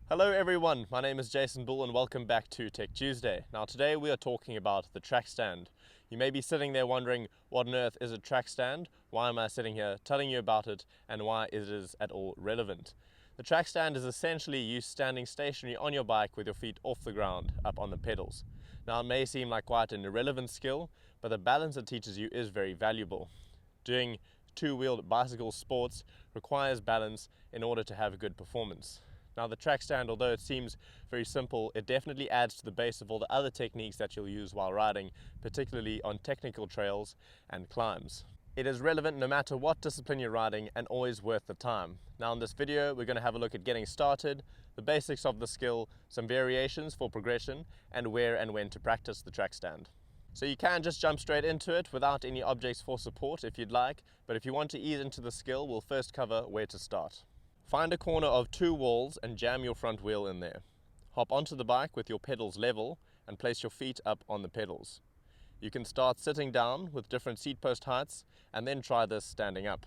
Hello everyone, my name is Jason Bull and welcome back to Tech Tuesday. Now today we are talking about the track stand. You may be sitting there wondering, what on earth is a track stand? Why am I sitting here telling you about it, and why it is at all relevant? The track stand is essentially you standing stationary on your bike with your feet off the ground, up on the pedals. Now it may seem like quite an irrelevant skill, but the balance it teaches you is very valuable. Doing two-wheeled bicycle sports requires balance in order to have a good performance. Now the track stand, although it seems very simple, it definitely adds to the base of all the other techniques that you'll use while riding, particularly on technical trails and climbs. It is relevant no matter what discipline you're riding and always worth the time. Now in this video we're going to have a look at getting started, the basics of the skill, some variations for progression, and where and when to practice the track stand. So you can just jump straight into it without any objects for support if you'd like, but if you want to ease into the skill, we'll first cover where to start. Find a corner of two walls and jam your front wheel in there. Hop onto the bike with your pedals level and place your feet up on the pedals. You can start sitting down with different seat post heights and then try this standing up.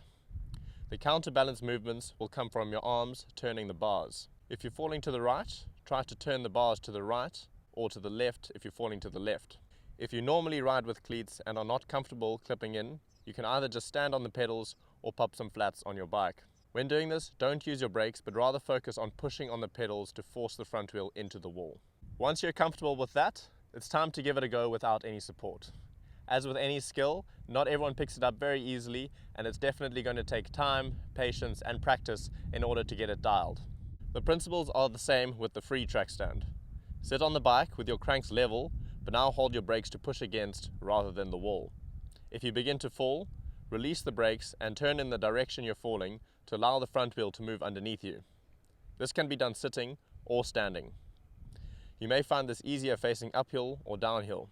The counterbalance movements will come from your arms turning the bars. If you're falling to the right, try to turn the bars to the right or to the left if you're falling to the left. If you normally ride with cleats and are not comfortable clipping in, you can either just stand on the pedals or pop some flats on your bike. When doing this, don't use your brakes, but rather focus on pushing on the pedals to force the front wheel into the wall. Once you're comfortable with that, it's time to give it a go without any support. As with any skill, not everyone picks it up very easily, and it's definitely going to take time, patience, and practice in order to get it dialed. The principles are the same with the free track stand. Sit on the bike with your cranks level, but now hold your brakes to push against rather than the wall. If you begin to fall, release the brakes and turn in the direction you're falling to allow the front wheel to move underneath you. This can be done sitting or standing. You may find this easier facing uphill or downhill.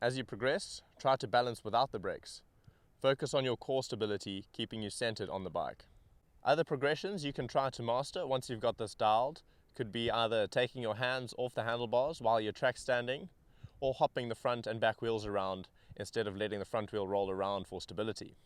As you progress, try to balance without the brakes. Focus on your core stability, keeping you centered on the bike. Other progressions you can try to master once you've got this dialed could be either taking your hands off the handlebars while you're track standing, or hopping the front and back wheels around instead of letting the front wheel roll around for stability.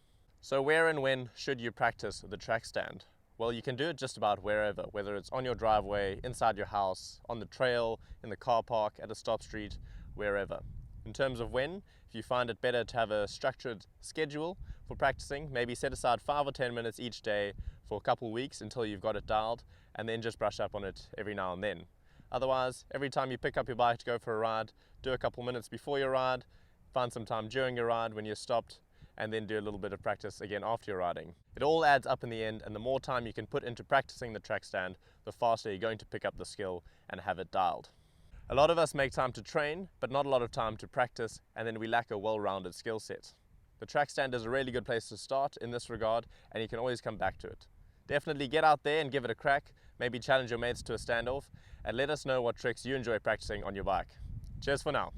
So where and when should you practice the track stand? Well, you can do it just about wherever, whether it's on your driveway, inside your house, on the trail, in the car park, at a stop street, wherever. In terms of when, if you find it better to have a structured schedule for practicing, maybe set aside 5 or 10 minutes each day for a couple weeks until you've got it dialed, and then just brush up on it every now and then. Otherwise, every time you pick up your bike to go for a ride, do a couple minutes before your ride, find some time during your ride when you're stopped, and then do a little bit of practice again after your riding. It all adds up in the end, and the more time you can put into practicing the track stand, the faster you're going to pick up the skill and have it dialed. A lot of us make time to train, but not a lot of time to practice, and then we lack a well-rounded skill set. The track stand is a really good place to start in this regard, and you can always come back to it. Definitely get out there and give it a crack, maybe challenge your mates to a standoff, and let us know what tricks you enjoy practicing on your bike. Cheers for now.